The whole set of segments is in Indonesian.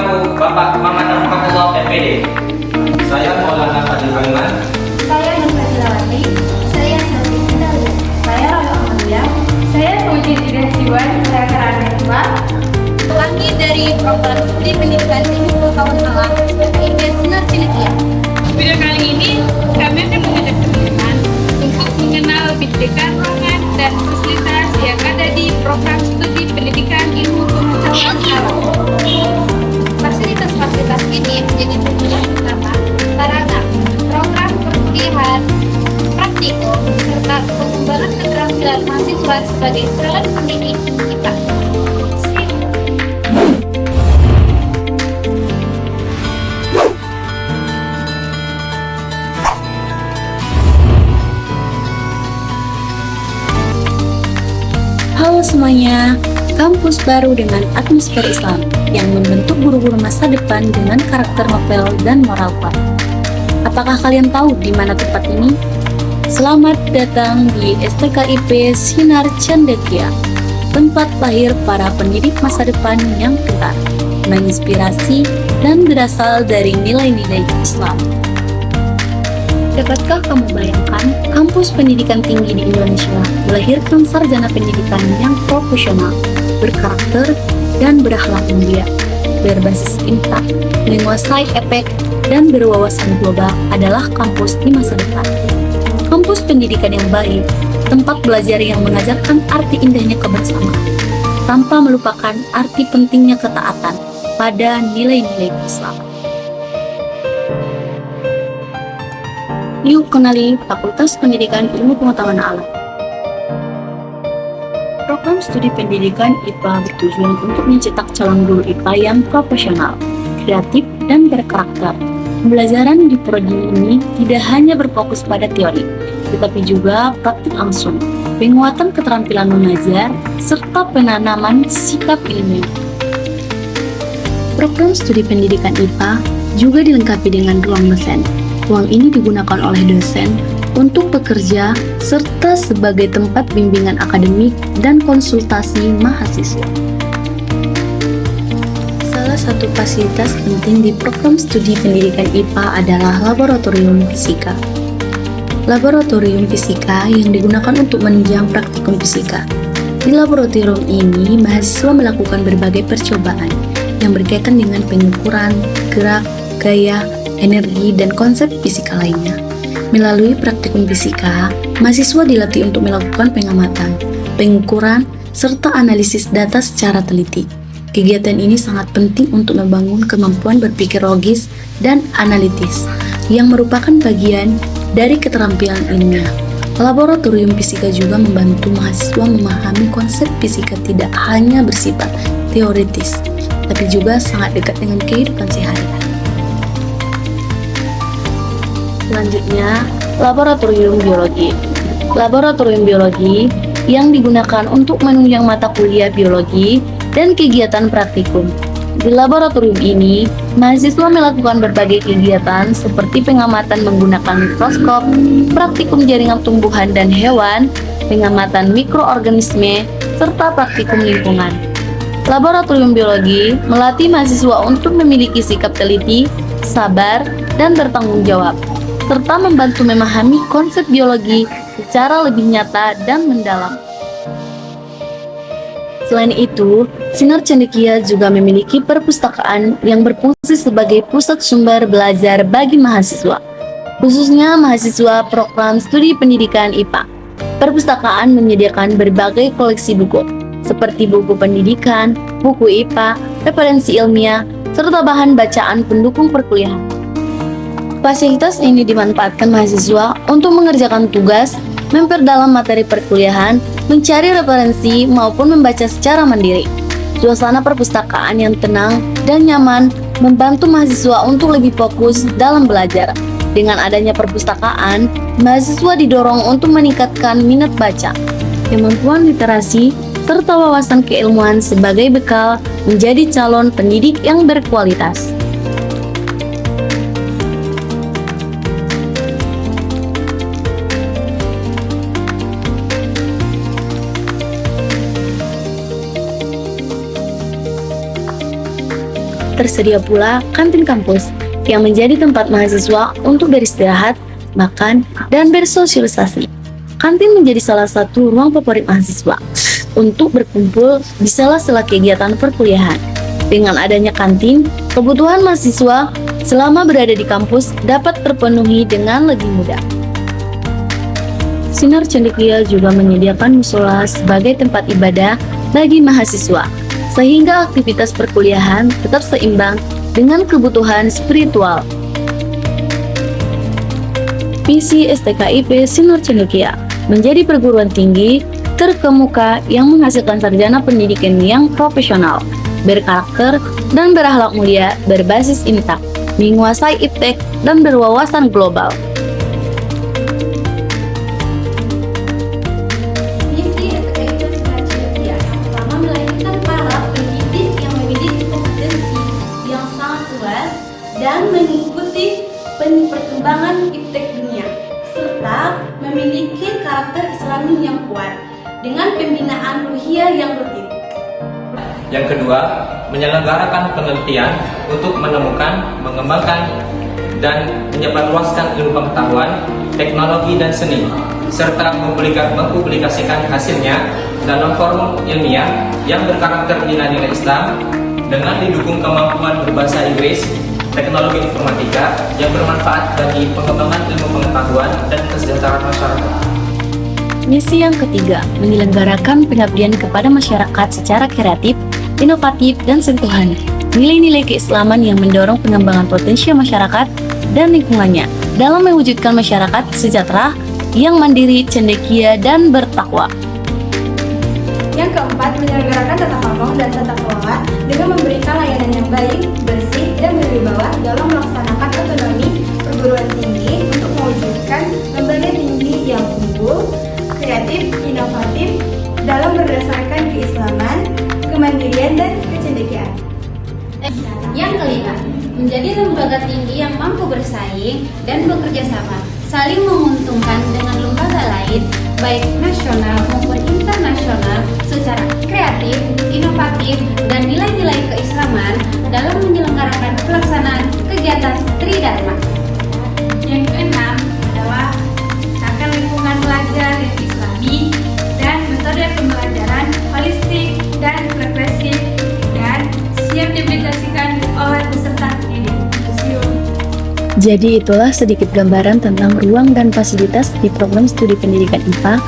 aku Bapak Maman Ketua PPD. Saya Maulana Fadil Aiman. Saya Nurfadilawati. Saya Nabi Hidayat. Saya Rama Amalia. Saya Puji Siwan. Saya Karana Dua. Kami dari Program Studi Pendidikan Tinggi Pengetahuan Alam IPB Sinar Cilikia. Video kali ini kami akan mengajak teman-teman untuk mengenal lebih dekat ruangan dan fasilitas yang ada di Program Studi Pendidikan Ilmu Pengetahuan Alam. Fasilitas-fasilitas ini menjadi tujuan utama sarana program perkuliahan, praktikum, serta pengembangan keterampilan mahasiswa sebagai calon pendidik kita. Halo semuanya, kampus baru dengan atmosfer Islam yang membentuk guru-guru masa depan dengan karakter novel dan moral kuat. Apakah kalian tahu di mana tempat ini? Selamat datang di STKIP Sinar Cendekia, tempat lahir para pendidik masa depan yang pintar, menginspirasi, dan berasal dari nilai-nilai Islam. Dapatkah kamu bayangkan kampus pendidikan tinggi di Indonesia melahirkan sarjana pendidikan yang profesional, berkarakter, dan berakhlak mulia, berbasis impact, menguasai efek, dan berwawasan global adalah kampus di masa depan. Kampus pendidikan yang baik, tempat belajar yang mengajarkan arti indahnya kebersamaan, tanpa melupakan arti pentingnya ketaatan pada nilai-nilai keislaman. Yuk kenali Fakultas Pendidikan Ilmu Pengetahuan Alam. Program studi pendidikan IPA bertujuan untuk mencetak calon guru IPA yang profesional, kreatif, dan berkarakter. Pembelajaran di prodi ini tidak hanya berfokus pada teori, tetapi juga praktik langsung, penguatan keterampilan mengajar, serta penanaman sikap ilmiah. Program studi pendidikan IPA juga dilengkapi dengan ruang dosen. Ruang ini digunakan oleh dosen untuk bekerja serta sebagai tempat bimbingan akademik dan konsultasi mahasiswa. Salah satu fasilitas penting di program studi pendidikan IPA adalah laboratorium fisika. Laboratorium fisika yang digunakan untuk menunjang praktikum fisika. Di laboratorium ini, mahasiswa melakukan berbagai percobaan yang berkaitan dengan pengukuran, gerak, gaya, energi, dan konsep fisika lainnya. Melalui praktikum fisika, mahasiswa dilatih untuk melakukan pengamatan, pengukuran, serta analisis data secara teliti. Kegiatan ini sangat penting untuk membangun kemampuan berpikir logis dan analitis, yang merupakan bagian dari keterampilan ilmiah. Laboratorium fisika juga membantu mahasiswa memahami konsep fisika tidak hanya bersifat teoritis, tapi juga sangat dekat dengan kehidupan sehari-hari. Selanjutnya, laboratorium biologi. Laboratorium biologi yang digunakan untuk menunjang mata kuliah biologi dan kegiatan praktikum. Di laboratorium ini, mahasiswa melakukan berbagai kegiatan seperti pengamatan menggunakan mikroskop, praktikum jaringan tumbuhan dan hewan, pengamatan mikroorganisme, serta praktikum lingkungan. Laboratorium biologi melatih mahasiswa untuk memiliki sikap teliti, sabar, dan bertanggung jawab, serta membantu memahami konsep biologi secara lebih nyata dan mendalam. Selain itu, Sinar Cendekia juga memiliki perpustakaan yang berfungsi sebagai pusat sumber belajar bagi mahasiswa, khususnya mahasiswa program studi pendidikan IPA. Perpustakaan menyediakan berbagai koleksi buku, seperti buku pendidikan, buku IPA, referensi ilmiah, serta bahan bacaan pendukung perkuliahan. Fasilitas ini dimanfaatkan mahasiswa untuk mengerjakan tugas, memperdalam materi perkuliahan, mencari referensi, maupun membaca secara mandiri. Suasana perpustakaan yang tenang dan nyaman membantu mahasiswa untuk lebih fokus dalam belajar. Dengan adanya perpustakaan, mahasiswa didorong untuk meningkatkan minat baca, kemampuan literasi, serta wawasan keilmuan sebagai bekal menjadi calon pendidik yang berkualitas. tersedia pula kantin kampus yang menjadi tempat mahasiswa untuk beristirahat, makan, dan bersosialisasi. Kantin menjadi salah satu ruang favorit mahasiswa untuk berkumpul di sela-sela kegiatan perkuliahan. Dengan adanya kantin, kebutuhan mahasiswa selama berada di kampus dapat terpenuhi dengan lebih mudah. Sinar Cendekia juga menyediakan musola sebagai tempat ibadah bagi mahasiswa, sehingga aktivitas perkuliahan tetap seimbang dengan kebutuhan spiritual. Visi STKIP Sinar Cendekia menjadi perguruan tinggi terkemuka yang menghasilkan sarjana pendidikan yang profesional, berkarakter, dan berakhlak mulia, berbasis IMTA, menguasai iptek, dan berwawasan global. Misi STKIP Sinar Cendekia yang pertama melahirkan para pendidik yang memiliki kompetensi yang sangat luas dan mengikuti perkembangan iptek dunia, serta memiliki karakter Islami yang kuat dengan pembinaan ruhiyah yang rutin. Yang kedua, menyelenggarakan penelitian untuk menemukan, mengembangkan, dan menyebarluaskan ilmu pengetahuan, teknologi, dan seni, serta mempublikasikan hasilnya dalam forum ilmiah yang berkarakter nilai-nilai Islam dengan didukung kemampuan berbahasa Inggris, teknologi informatika yang bermanfaat bagi pengembangan ilmu pengetahuan dan kesejahteraan masyarakat. Misi yang ketiga, menyelenggarakan pengabdian kepada masyarakat secara kreatif, inovatif, dan sentuhan. Nilai-nilai keislaman yang mendorong pengembangan potensi masyarakat dan lingkungannya dalam mewujudkan masyarakat sejahtera yang mandiri, cendekia, dan bertakwa. Yang keempat, menyelenggarakan tata kelola dan tata kelola dengan memberikan layanan yang baik, bersih, dan berwibawa dalam melaksanakan otonomi perguruan tinggi untuk mewujudkan lembaga tinggi yang unggul, kreatif, inovatif dalam berdasarkan keislaman, kemandirian, dan kecendekiaan. Yang kelima, menjadi lembaga tinggi yang mampu bersaing dan bekerja sama, saling menguntungkan dengan lembaga lain, baik nasional maupun internasional, secara kreatif, inovatif, dan nilai-nilai keislaman dalam menyelenggarakan pelaksanaan kegiatan Tridharma. Yang keenam adalah tata lingkungan belajar yang islami dan metode pembelajaran holistik dan progresif dan siap diaplikasikan oleh peserta didik. Jadi itulah sedikit gambaran tentang ruang dan fasilitas di program studi pendidikan IPA.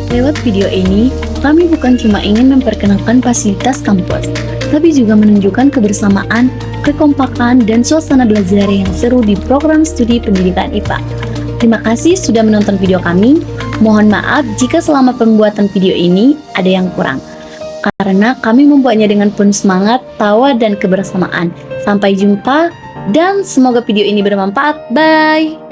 Lewat video ini, kami bukan cuma ingin memperkenalkan fasilitas kampus, tapi juga menunjukkan kebersamaan, kekompakan, dan suasana belajar yang seru di program studi pendidikan IPA. Terima kasih sudah menonton video kami. Mohon maaf jika selama pembuatan video ini ada yang kurang, karena kami membuatnya dengan penuh semangat, tawa, dan kebersamaan. Sampai jumpa, dan semoga video ini bermanfaat. Bye!